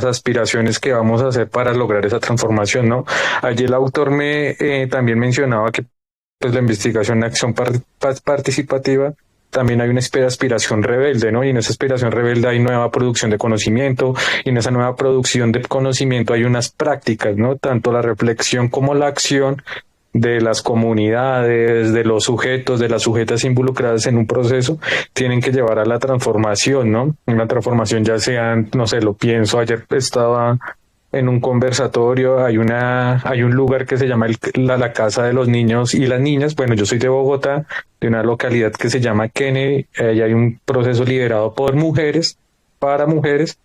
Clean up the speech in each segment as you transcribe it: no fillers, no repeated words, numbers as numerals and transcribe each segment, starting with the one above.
aspiraciones que vamos a hacer para lograr esa transformación, ¿no? Allí el autor también mencionaba que pues la investigación, acción participativa, también hay una aspiración rebelde, ¿no? Y en esa aspiración rebelde hay nueva producción de conocimiento, y en esa nueva producción de conocimiento hay unas prácticas, ¿no? Tanto la reflexión como la acción de las comunidades, de los sujetos, de las sujetas involucradas en un proceso, tienen que llevar a la transformación, ¿no? Una transformación ya sea, no sé, lo pienso, ayer estaba en un conversatorio, hay un lugar que se llama la Casa de los Niños y las Niñas. Bueno, yo soy de Bogotá, de una localidad que se llama Kennedy, y hay un proceso liderado por mujeres, para mujeres,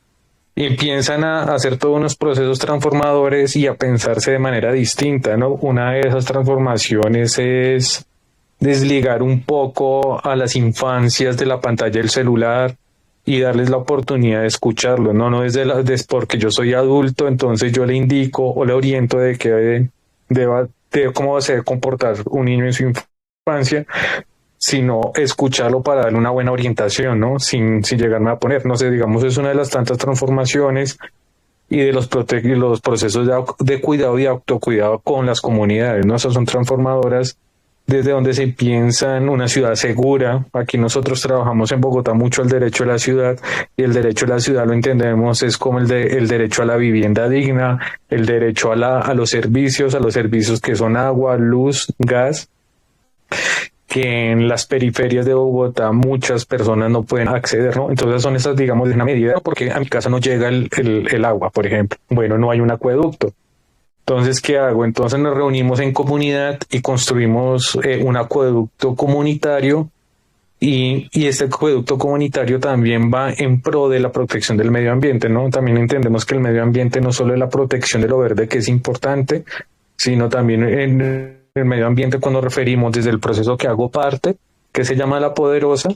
y empiezan a hacer todos unos procesos transformadores y a pensarse de manera distinta, ¿no? Una de esas transformaciones es desligar un poco a las infancias de la pantalla del celular y darles la oportunidad de escucharlo, no porque yo soy adulto, entonces yo le indico o le oriento de que de cómo se debe comportar un niño en su infancia, sino escucharlo para darle una buena orientación, ¿no? Sin llegarme a poner, no sé, digamos, es una de las tantas transformaciones y de los procesos de cuidado y autocuidado con las comunidades, ¿no? Esas son transformadoras desde donde se piensa en una ciudad segura. Aquí nosotros trabajamos en Bogotá mucho el derecho a la ciudad, y el derecho a la ciudad lo entendemos es como el derecho a la vivienda digna, el derecho a los servicios que son agua, luz, gas, que en las periferias de Bogotá muchas personas no pueden acceder, ¿no? Entonces son esas, digamos, de una medida, porque a mi casa no llega el agua, por ejemplo. Bueno, no hay un acueducto. Entonces, ¿qué hago? Entonces nos reunimos en comunidad y construimos un acueducto comunitario, y este acueducto comunitario también va en pro de la protección del medio ambiente, ¿no? También entendemos que el medio ambiente no solo es la protección de lo verde, que es importante, sino también en el medio ambiente, cuando referimos desde el proceso que hago parte, que se llama La Poderosa,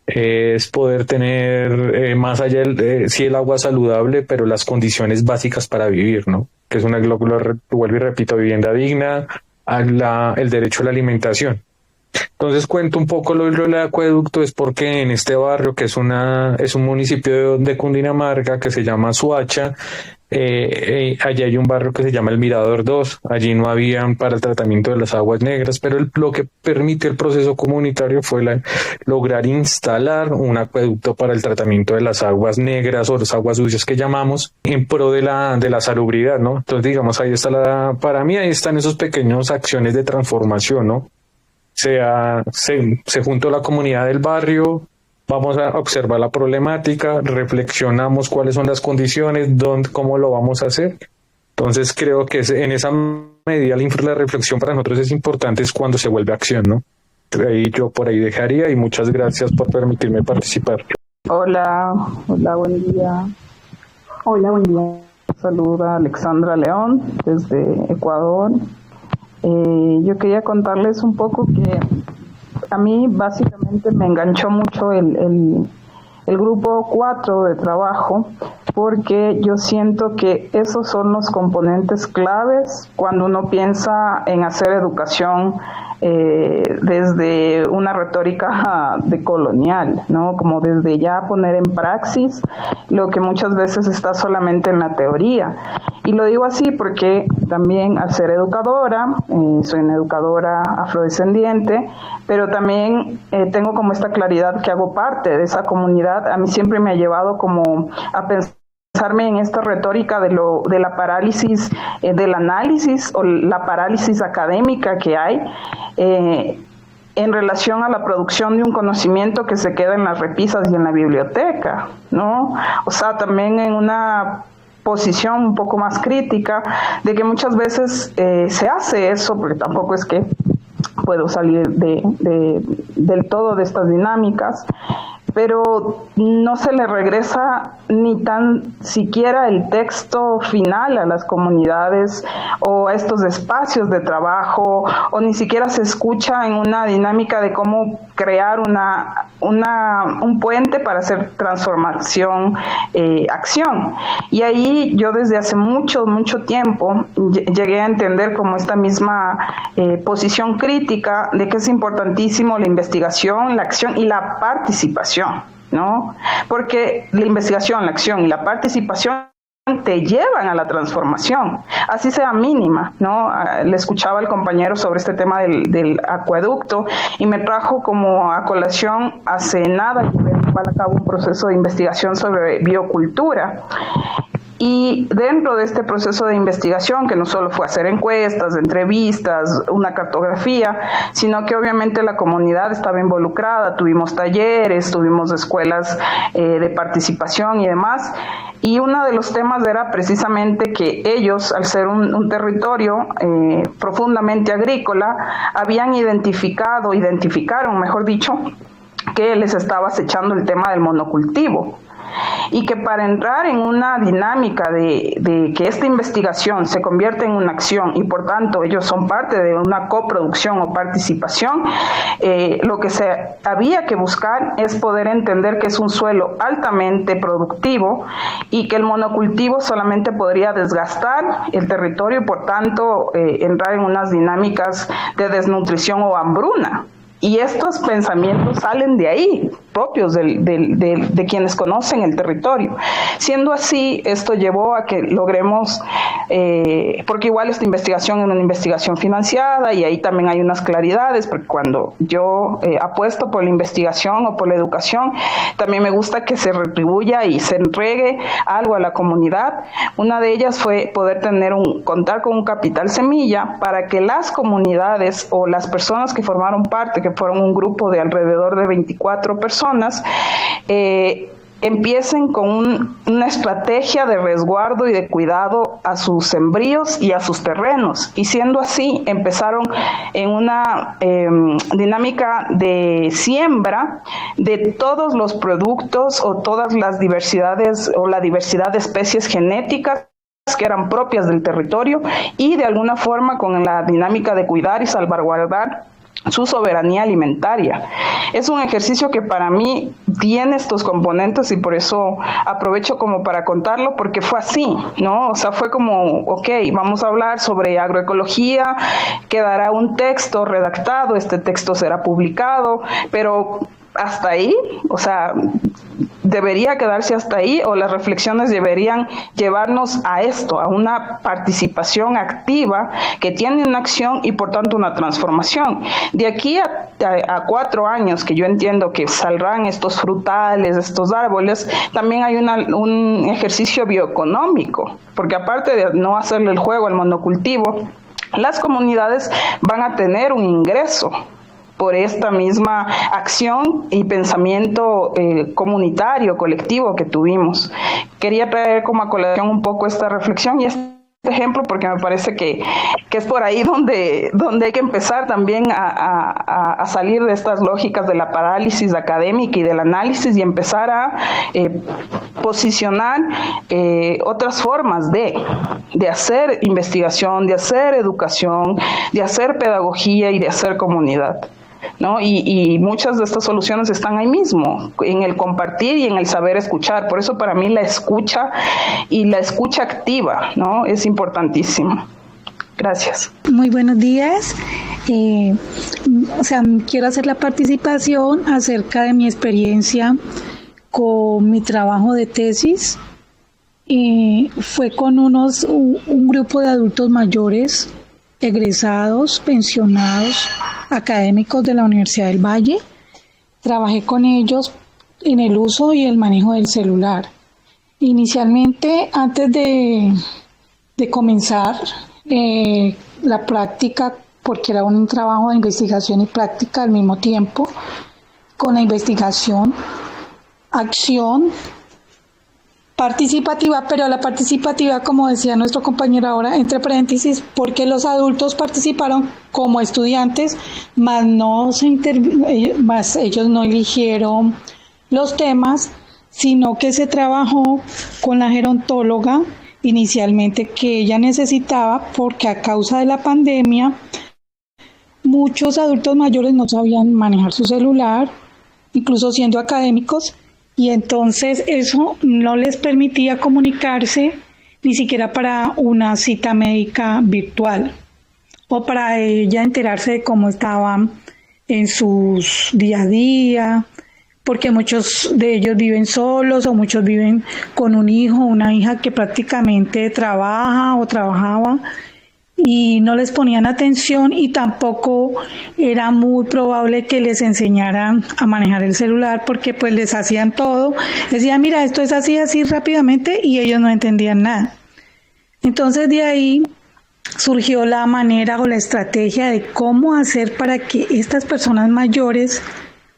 es poder tener más allá sí, el agua saludable, pero las condiciones básicas para vivir, ¿no? Que es vuelvo y repito, vivienda digna, el derecho a la alimentación. Entonces cuento un poco lo del acueducto, es porque en este barrio, que es un municipio de Cundinamarca, que se llama Suacha, allí hay un barrio que se llama El Mirador 2, allí no habían para el tratamiento de las aguas negras, pero lo que permite el proceso comunitario fue lograr instalar un acueducto para el tratamiento de las aguas negras, o las aguas sucias que llamamos, en pro de la salubridad, ¿no? Entonces, digamos, ahí está para mí ahí están esos pequeños acciones de transformación, ¿no? Se juntó la comunidad del barrio, vamos a observar la problemática, reflexionamos cuáles son las condiciones, cómo lo vamos a hacer. Entonces creo que en esa medida la reflexión para nosotros es importante, es cuando se vuelve acción, ¿no? Yo por ahí dejaría, y muchas gracias por permitirme participar. Hola, buen día. Hola, buen día. Saluda Alexandra León desde Ecuador. Yo quería contarles un poco que a mí básicamente me enganchó mucho el grupo 4 de trabajo, porque yo siento que esos son los componentes claves cuando uno piensa en hacer educación desde una retórica decolonial, ¿no? Como desde ya poner en praxis lo que muchas veces está solamente en la teoría. Y lo digo así porque también al ser educadora, soy una educadora afrodescendiente, pero también tengo como esta claridad que hago parte de esa comunidad. A mí siempre me ha llevado como a pensarme en esta retórica de la parálisis del análisis, o la parálisis académica que hay en relación a la producción de un conocimiento que se queda en las repisas y en la biblioteca, ¿no? O sea, también en una posición un poco más crítica de que muchas veces se hace eso, porque tampoco es que puedo salir del todo de estas dinámicas, pero no se le regresa ni tan siquiera el texto final a las comunidades o a estos espacios de trabajo, o ni siquiera se escucha en una dinámica de cómo crear un puente para hacer transformación, acción. Y ahí yo desde hace mucho tiempo llegué a entender como esta misma posición crítica de que es importantísimo la investigación, la acción y la participación, ¿no? Porque la investigación, la acción y la participación te llevan a la transformación, así sea mínima, ¿no? Le escuchaba al compañero sobre este tema del acueducto y me trajo como a colación hace nada llevar a cabo un proceso de investigación sobre biocultura. Y dentro de este proceso de investigación, que no solo fue hacer encuestas, entrevistas, una cartografía, sino que obviamente la comunidad estaba involucrada, tuvimos talleres, tuvimos escuelas de participación y demás, y uno de los temas era precisamente que ellos, al ser un territorio profundamente agrícola, identificaron, mejor dicho, que les estaba acechando el tema del monocultivo. Y que para entrar en una dinámica de que esta investigación se convierta en una acción y por tanto ellos son parte de una coproducción o participación, lo que había que buscar es poder entender que es un suelo altamente productivo y que el monocultivo solamente podría desgastar el territorio y por tanto entrar en unas dinámicas de desnutrición o hambruna. Y estos pensamientos salen de ahí, propios de quienes conocen el territorio. Siendo así, esto llevó a que logremos, porque igual esta investigación es una investigación financiada y ahí también hay unas claridades, porque cuando yo apuesto por la investigación o por la educación, también me gusta que se retribuya y se entregue algo a la comunidad. Una de ellas fue poder contar con un capital semilla para que las comunidades o las personas que formaron parte, que fueron un grupo de alrededor de 24 personas, empiecen con una estrategia de resguardo y de cuidado a sus sembríos y a sus terrenos. Y siendo así, empezaron en una dinámica de siembra de todos los productos o todas las diversidades o la diversidad de especies genéticas que eran propias del territorio y de alguna forma con la dinámica de cuidar y salvaguardar su soberanía alimentaria. Es un ejercicio que para mí tiene estos componentes y por eso aprovecho como para contarlo, porque fue así, ¿no? O sea, fue como, ok, vamos a hablar sobre agroecología, quedará un texto redactado, este texto será publicado, pero hasta ahí, o sea, debería quedarse hasta ahí o las reflexiones deberían llevarnos a esto, a una participación activa que tiene una acción y por tanto una transformación. De aquí a 4 años, que yo entiendo que saldrán estos frutales, estos árboles, también hay un ejercicio bioeconómico, porque aparte de no hacerle el juego al monocultivo, las comunidades van a tener un ingreso por esta misma acción y pensamiento comunitario, colectivo que tuvimos. Quería traer como a colación un poco esta reflexión y este ejemplo porque me parece que es por ahí donde hay que empezar también a salir de estas lógicas de la parálisis académica y del análisis y empezar a posicionar otras formas de hacer investigación, de hacer educación, de hacer pedagogía y de hacer comunidad, ¿no? Y muchas de estas soluciones están ahí mismo, en el compartir y en el saber escuchar. Por eso para mí la escucha y la escucha activa, ¿no? Es importantísimo. Gracias. Muy buenos días. Quiero hacer la participación acerca de mi experiencia con mi trabajo de tesis. Fue con un grupo de adultos mayores, egresados, pensionados, académicos de la Universidad del Valle. Trabajé con ellos en el uso y el manejo del celular. Inicialmente, antes de comenzar la práctica, porque era un trabajo de investigación y práctica al mismo tiempo, con la investigación, acción, participativa, pero la participativa, como decía nuestro compañero ahora, entre paréntesis, porque los adultos participaron como estudiantes, más ellos no eligieron los temas, sino que se trabajó con la gerontóloga inicialmente que ella necesitaba, porque a causa de la pandemia muchos adultos mayores no sabían manejar su celular, incluso siendo académicos, y entonces eso no les permitía comunicarse ni siquiera para una cita médica virtual o para ella enterarse de cómo estaban en sus día a día, porque muchos de ellos viven solos o muchos viven con un hijo, una hija que prácticamente trabaja o trabajaba y no les ponían atención, y tampoco era muy probable que les enseñaran a manejar el celular, porque pues les hacían todo, decían mira esto es así, así rápidamente, y ellos no entendían nada. Entonces de ahí surgió la manera o la estrategia de cómo hacer para que estas personas mayores,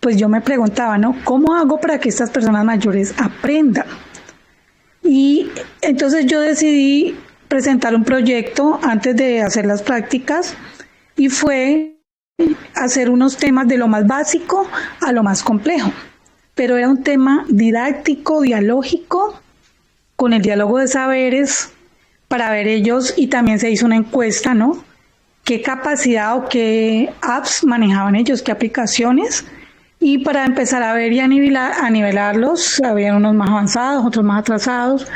pues yo me preguntaba, ¿no? ¿Cómo hago para que estas personas mayores aprendan? Y entonces yo decidí presentar un proyecto antes de hacer las prácticas, y fue hacer unos temas de lo más básico a lo más complejo, pero era un tema didáctico, dialógico, con el diálogo de saberes, para ver ellos, y también se hizo una encuesta, ¿no? ¿Qué capacidad o qué apps manejaban ellos, qué aplicaciones? Y para empezar a ver y a nivelarlos, había unos más avanzados, otros más atrasados,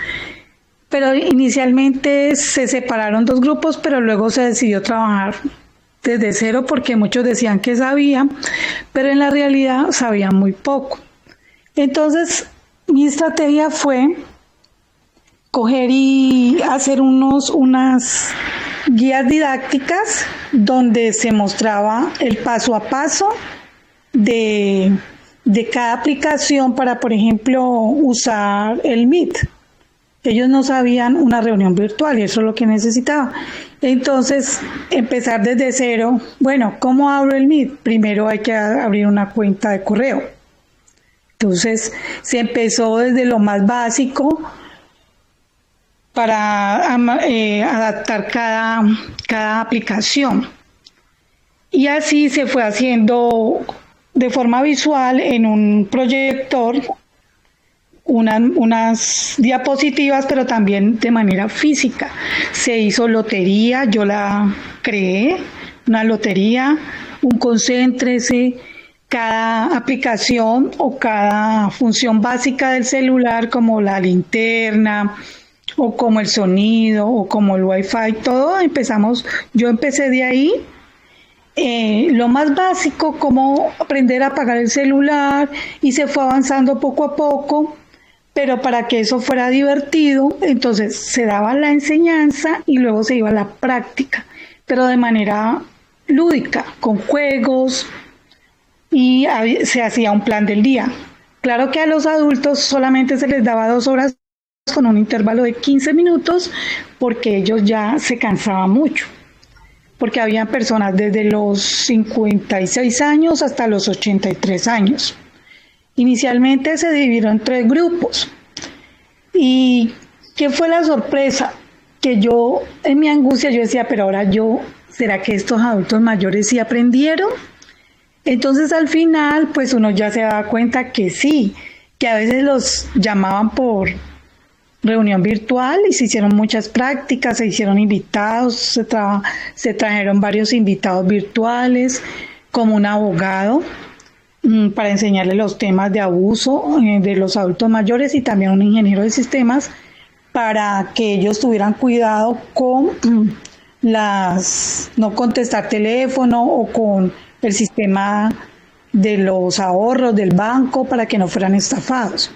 pero inicialmente se separaron dos grupos, pero luego se decidió trabajar desde cero porque muchos decían que sabían, pero en la realidad sabían muy poco. Entonces, mi estrategia fue coger y hacer unas guías didácticas donde se mostraba el paso a paso de cada aplicación para, por ejemplo, usar el Meet. Ellos no sabían una reunión virtual y eso es lo que necesitaba. Entonces, empezar desde cero. Bueno, ¿cómo abro el Meet? Primero hay que abrir una cuenta de correo. Entonces, se empezó desde lo más básico para adaptar cada aplicación. Y así se fue haciendo de forma visual en un proyector unas diapositivas, pero también de manera física. Se hizo lotería, yo la creé, una lotería, un concéntrese, cada aplicación o cada función básica del celular, como la linterna, o como el sonido, o como el wifi, todo yo empecé de ahí. Lo más básico, como aprender a apagar el celular, y se fue avanzando poco a poco, pero para que eso fuera divertido, entonces se daba la enseñanza y luego se iba a la práctica, pero de manera lúdica, con juegos, y se hacía un plan del día. Claro que a los adultos solamente se les daba 2 horas con un intervalo de 15 minutos, porque ellos ya se cansaban mucho, porque había personas desde los 56 años hasta los 83 años. Inicialmente se dividió en 3 grupos. ¿Y qué fue la sorpresa? Que yo, en mi angustia, yo decía, pero ahora ¿será que estos adultos mayores sí aprendieron? Entonces al final, pues uno ya se daba cuenta que sí, que a veces los llamaban por reunión virtual y se hicieron muchas prácticas, se hicieron invitados, se trajeron varios invitados virtuales, como un abogado, para enseñarles los temas de abuso de los adultos mayores, y también un ingeniero de sistemas para que ellos tuvieran cuidado con no contestar teléfono, o con el sistema de los ahorros del banco, para que no fueran estafados.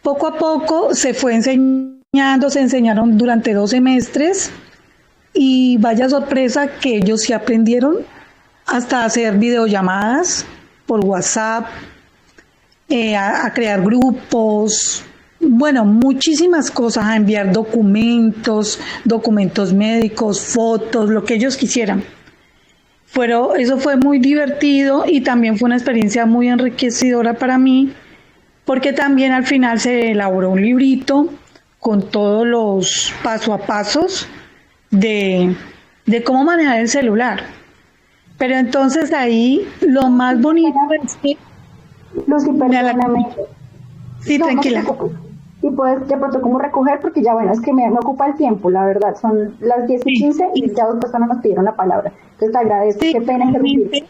Poco a poco se fue enseñando, se enseñaron durante 2 semestres, y vaya sorpresa que ellos sí aprendieron hasta hacer videollamadas por WhatsApp, a crear grupos, bueno, muchísimas cosas, a enviar documentos médicos, fotos, lo que ellos quisieran. Eso fue muy divertido, y también fue una experiencia muy enriquecedora para mí, porque también al final se elaboró un librito con todos los paso a pasos de cómo manejar el celular. Pero entonces ahí lo más bonito es que... Lucy, perdóname. Sí, no, tranquila. No, y puedes de pronto como recoger, porque ya bueno, es que me ocupa el tiempo, la verdad. Son las 10:15 y ya 2 personas nos pidieron la palabra. Entonces te agradezco, sí, qué pena interrumpir.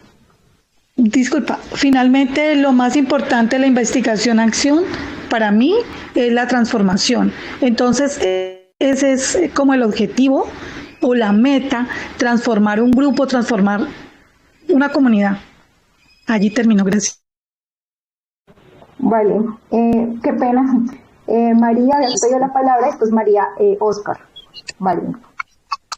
Disculpa, finalmente lo más importante de la investigación-acción para mí es la transformación. Entonces ese es como el objetivo o la meta, transformar un grupo, transformar una comunidad. Allí termino, gracias. Vale, qué pena. María, había pedido la palabra, después María, Oscar. Vale.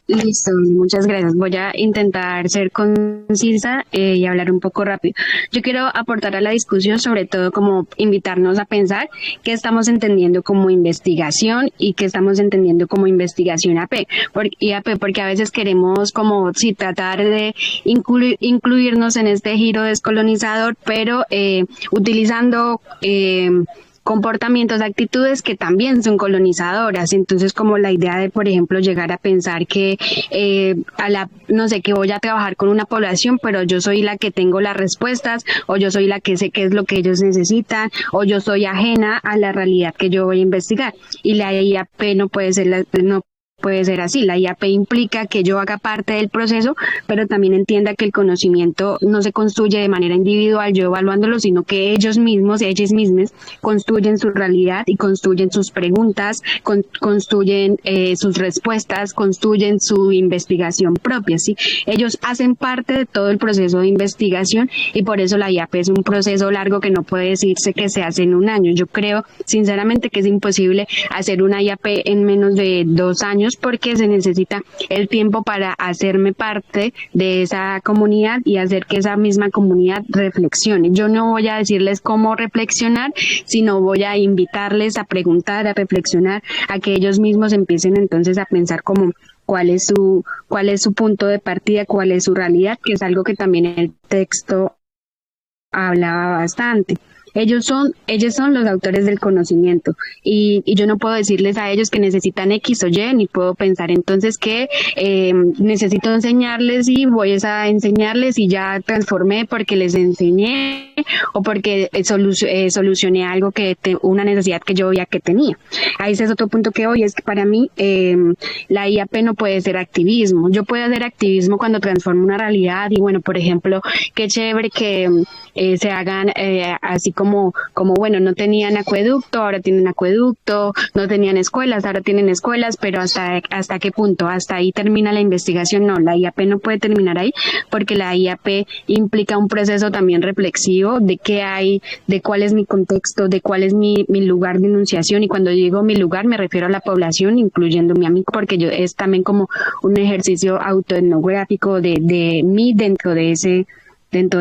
Listo, muchas gracias. Voy a intentar ser concisa y hablar un poco rápido. Yo quiero aportar a la discusión, sobre todo como invitarnos a pensar qué estamos entendiendo como investigación y qué estamos entendiendo como investigación IAP, porque a veces queremos como sí tratar de incluirnos en este giro descolonizador, pero utilizando comportamientos, actitudes que también son colonizadoras. Entonces, como la idea de, por ejemplo, llegar a pensar que no sé, que voy a trabajar con una población, pero yo soy la que tengo las respuestas, o yo soy la que sé qué es lo que ellos necesitan, o yo soy ajena a la realidad que yo voy a investigar. Y la IAP no puede ser así. La IAP implica que yo haga parte del proceso, pero también entienda que el conocimiento no se construye de manera individual, yo evaluándolo, sino que ellas mismas, construyen su realidad y construyen sus preguntas, construyen sus respuestas, construyen su investigación propia, ¿sí? Ellos hacen parte de todo el proceso de investigación y por eso la IAP es un proceso largo que no puede decirse que se hace en un año. Yo creo, sinceramente, que es imposible hacer una IAP en menos de 2 años, porque se necesita el tiempo para hacerme parte de esa comunidad y hacer que esa misma comunidad reflexione. Yo no voy a decirles cómo reflexionar, sino voy a invitarles a preguntar, a reflexionar, a que ellos mismos empiecen entonces a pensar como cuál es su punto de partida, cuál es su realidad, que es algo que también el texto hablaba bastante. Ellos son los autores del conocimiento y yo no puedo decirles a ellos que necesitan X o Y, ni puedo pensar entonces que necesito enseñarles y voy a enseñarles y ya transformé porque les enseñé o porque solucioné algo una necesidad que yo veía que tenía. Ahí ese es otro punto que hoy es que para mí la IAP no puede ser activismo. Yo puedo hacer activismo cuando transformo una realidad y bueno, por ejemplo, qué chévere que se hagan así como bueno, no tenían acueducto, ahora tienen acueducto, no tenían escuelas, ahora tienen escuelas, pero ¿hasta qué punto? ¿Hasta ahí termina la investigación? No, la IAP no puede terminar ahí, porque la IAP implica un proceso también reflexivo de qué hay, de cuál es mi contexto, de cuál es mi lugar de enunciación, y cuando digo mi lugar me refiero a la población, incluyéndome a mí, porque es también como un ejercicio autoetnográfico de mí dentro de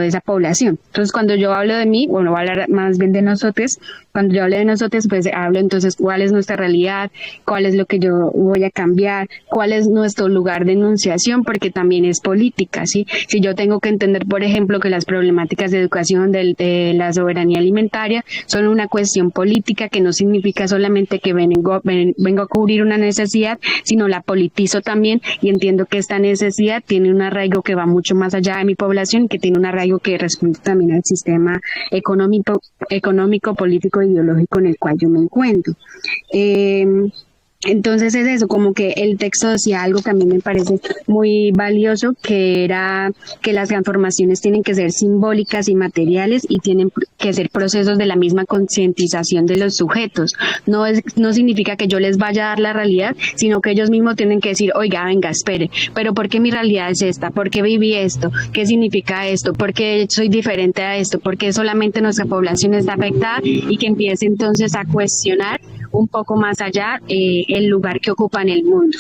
esa población. Entonces, cuando yo hablo de mí, bueno, voy a hablar más bien de nosotros. Cuando yo hablo de nosotros, pues hablo entonces cuál es nuestra realidad, cuál es lo que yo voy a cambiar, cuál es nuestro lugar de enunciación, porque también es política, ¿sí? Si yo tengo que entender, por ejemplo, que las problemáticas de educación, de la soberanía alimentaria, son una cuestión política, que no significa solamente que vengo a cubrir una necesidad, sino la politizo también y entiendo que esta necesidad tiene un arraigo que va mucho más allá de mi población y que tiene un arraigo que responde también al sistema económico, político e ideológico en el cual yo me encuentro. Entonces es eso, como que el texto decía algo que a mí me parece muy valioso, que era que las transformaciones tienen que ser simbólicas y materiales y tienen que ser procesos de la misma concientización de los sujetos. No significa que yo les vaya a dar la realidad, sino que ellos mismos tienen que decir, oiga, venga, espere, pero ¿por qué mi realidad es esta? ¿Por qué viví esto? ¿Qué significa esto? ¿Por qué soy diferente a esto? ¿Por qué solamente nuestra población está afectada? Y que empiece entonces a cuestionar un poco más allá el lugar que ocupa en el mundo.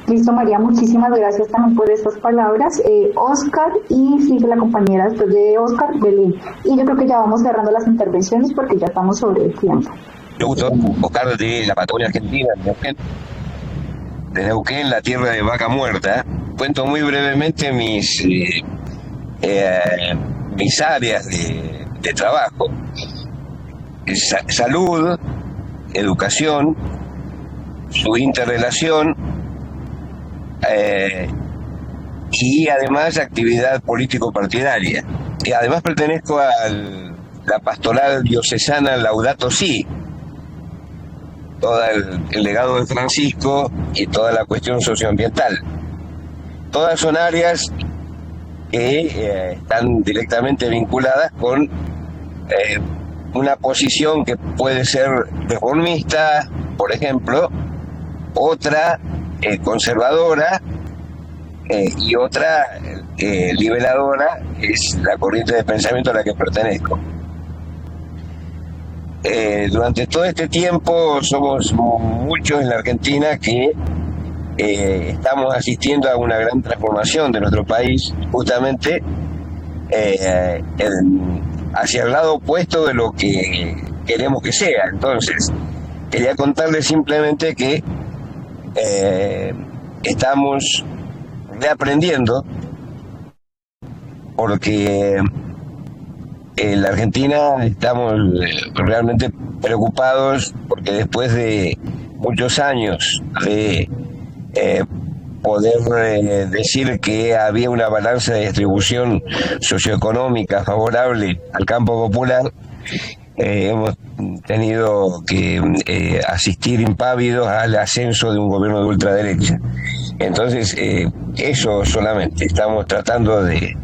Listo, María, muchísimas gracias también por estas palabras. Oscar, y sigue la compañera después de Oscar, Belén. Y yo creo que ya vamos cerrando las intervenciones porque ya estamos sobre el tiempo. Yo gusto, Oscar, de la Patagonia Argentina, de Neuquén, la tierra de Vaca Muerta. Cuento muy brevemente mis áreas de trabajo. Salud, educación, su interrelación y además actividad político-partidaria. Y además pertenezco a la pastoral diocesana Laudato Si, todo el legado de Francisco y toda la cuestión socioambiental. Todas son áreas que están directamente vinculadas con una posición que puede ser reformista, por ejemplo, otra conservadora y otra liberadora, es la corriente de pensamiento a la que pertenezco. durante todo este tiempo somos muchos en la Argentina que estamos asistiendo a una gran transformación de nuestro país, justamente hacia el lado opuesto de lo que queremos que sea. Entonces, quería contarles simplemente que estamos reaprendiendo, porque en la Argentina estamos realmente preocupados, porque después de muchos años de poder decir que había una balanza de distribución socioeconómica favorable al campo popular, hemos tenido que asistir impávidos al ascenso de un gobierno de ultraderecha. Entonces, eso solamente, estamos tratando de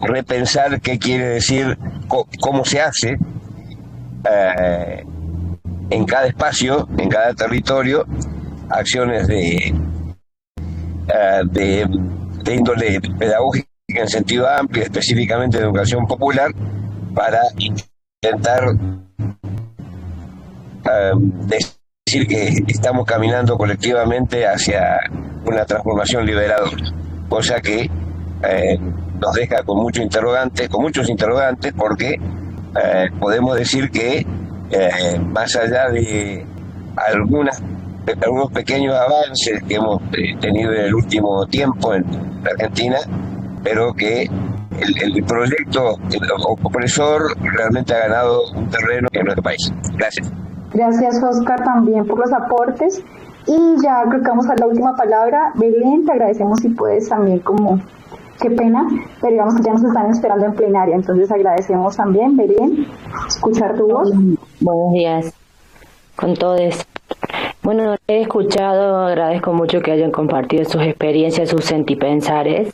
repensar qué quiere decir, cómo se hace en cada espacio, en cada territorio, acciones de índole pedagógica en sentido amplio, específicamente de educación popular, para intentar decir que estamos caminando colectivamente hacia una transformación liberadora, cosa que nos deja con muchos interrogantes, porque podemos decir que más allá de algunos pequeños avances que hemos tenido en el último tiempo en la Argentina, pero que el proyecto opresor realmente ha ganado un terreno en nuestro país. Gracias. Gracias, Oscar, también por los aportes. Y ya creo que vamos a dar la última palabra. Belén, te agradecemos si puedes también qué pena, pero digamos que ya nos están esperando en plenaria, entonces agradecemos también, Belén, escuchar tu voz. Buenos días con todos. Bueno, he escuchado, agradezco mucho que hayan compartido sus experiencias, sus sentipensares.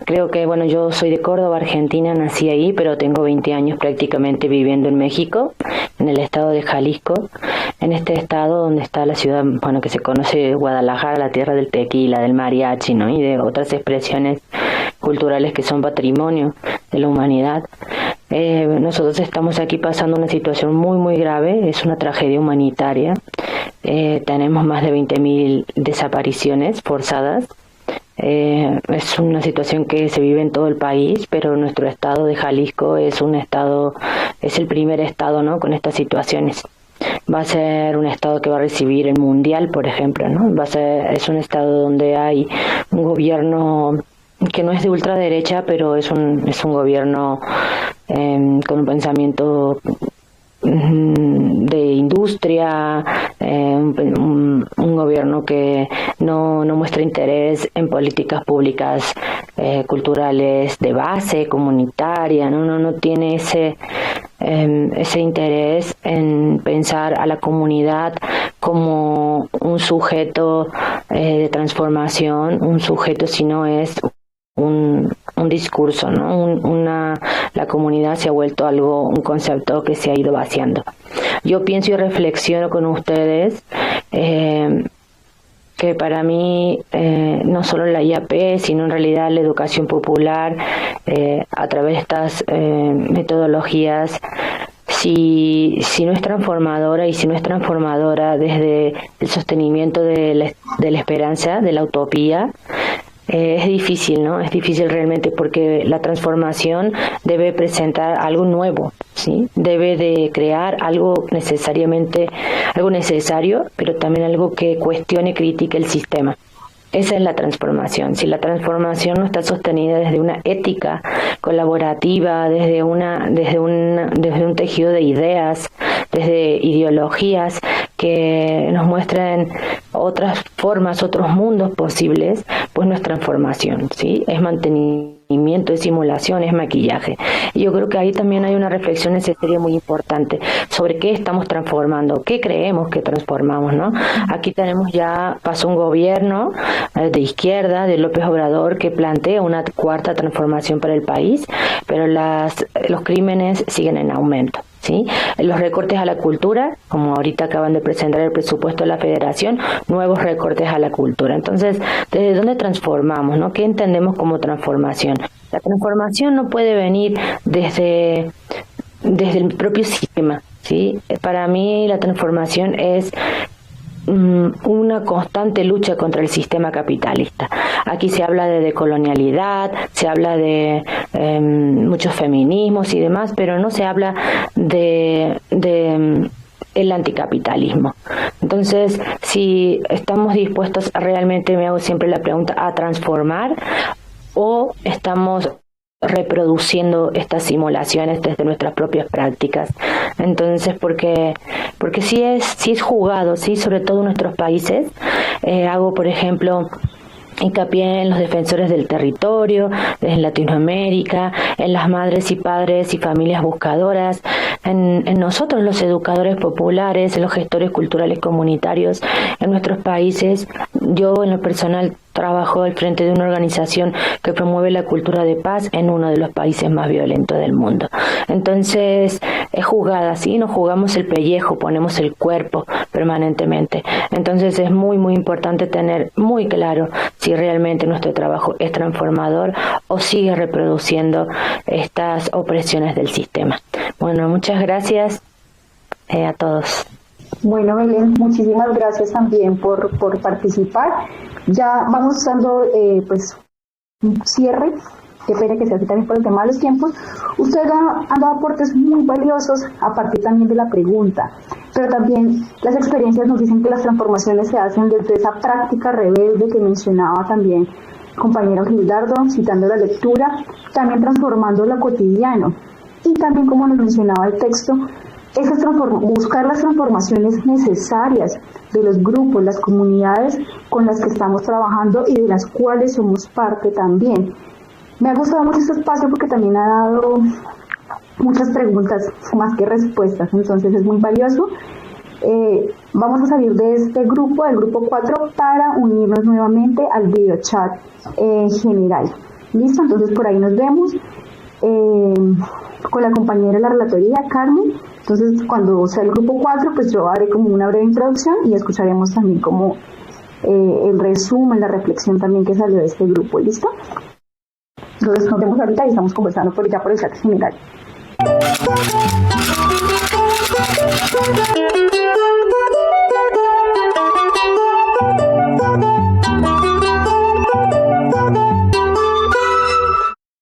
Creo que, bueno, yo soy de Córdoba, Argentina, nací ahí, pero tengo 20 años prácticamente viviendo en México, en el estado de Jalisco, en este estado donde está la ciudad, bueno, que se conoce Guadalajara, la tierra del tequila, del mariachi, ¿no? Y de otras expresiones culturales que son patrimonio de la humanidad. Nosotros estamos aquí pasando una situación muy, muy grave, es una tragedia humanitaria. Tenemos más de 20.000 desapariciones forzadas. Es una situación que se vive en todo el país, pero nuestro estado de Jalisco es el primer estado, ¿no?, con estas situaciones. Va a ser un estado que va a recibir el Mundial, por ejemplo, ¿no? Es un estado donde hay un gobierno que no es de ultraderecha, pero es un gobierno con un pensamiento de industria, un gobierno que no muestra interés en políticas públicas culturales de base, comunitaria, no tiene ese interés en pensar a la comunidad como un sujeto de transformación, un sujeto, si no es un discurso, ¿no? La comunidad se ha vuelto un concepto que se ha ido vaciando. Yo pienso y reflexiono con ustedes que para mí no solo la IAP, sino en realidad la educación popular, a través de estas metodologías, si no es transformadora, y si no es transformadora desde el sostenimiento de la esperanza, de la utopía, es difícil, ¿no? Es difícil realmente, porque la transformación debe presentar algo nuevo, ¿sí? Debe de crear algo necesario, pero también algo que cuestione, critique el sistema. Esa es la transformación. Si la transformación no está sostenida desde una ética colaborativa, desde un tejido de ideas, desde ideologías que nos muestren otras formas, otros mundos posibles, pues no es transformación, ¿sí? Es mantenimiento, es simulación, es maquillaje. Y yo creo que ahí también hay una reflexión necesaria muy importante sobre qué estamos transformando, qué creemos que transformamos, ¿no? Aquí pasó un gobierno de izquierda, de López Obrador, que plantea una cuarta transformación para el país, pero los crímenes siguen en aumento, ¿sí? Los recortes a la cultura, como ahorita acaban de presentar el presupuesto de la Federación, nuevos recortes a la cultura. Entonces, ¿desde dónde transformamos, no? ¿Qué entendemos como transformación? La transformación no puede venir desde el propio sistema, ¿sí? Para mí la transformación es una constante lucha contra el sistema capitalista. Aquí se habla de decolonialidad, se habla de muchos feminismos y demás, pero no se habla de el anticapitalismo. Entonces, si estamos dispuestos a realmente, me hago siempre la pregunta, a transformar, o estamos reproduciendo estas simulaciones desde nuestras propias prácticas. Entonces, porque sí es jugado, sí, sobre todo en nuestros países. Hago, por ejemplo, hincapié en los defensores del territorio, en Latinoamérica, en las madres y padres y familias buscadoras, en nosotros los educadores populares, en los gestores culturales comunitarios, en nuestros países. Yo en lo personal trabajo al frente de una organización que promueve la cultura de paz en uno de los países más violentos del mundo. Entonces, es jugada, ¿sí? Nos jugamos el pellejo, ponemos el cuerpo permanentemente. Entonces, es muy, muy importante tener muy claro si realmente nuestro trabajo es transformador o sigue reproduciendo estas opresiones del sistema. Bueno, muchas gracias a todos. Bueno, Belén, muchísimas gracias también por participar. Ya vamos dando pues un cierre. Qué pena que sea así también por el tema de los tiempos. Usted han dado aportes muy valiosos a partir también de la pregunta, pero también las experiencias nos dicen que las transformaciones se hacen desde esa práctica rebelde que mencionaba también el compañero Gildardo, citando la lectura, también transformando lo cotidiano. Y también, como nos mencionaba el texto, buscar las transformaciones necesarias de los grupos, las comunidades con las que estamos trabajando y de las cuales somos parte también. Me ha gustado mucho este espacio porque también ha dado muchas preguntas más que respuestas, entonces es muy valioso. Vamos a salir de este grupo, del grupo 4, para unirnos nuevamente al video chat general. ¿Listo? Entonces por ahí nos vemos con la compañera de la relatoría, Carmen. Entonces cuando sea el grupo 4, pues yo haré como una breve introducción y escucharemos también como el resumen, la reflexión también que salió de este grupo. ¿Listo? Entonces nos vemos ahorita y estamos conversando por el chat general.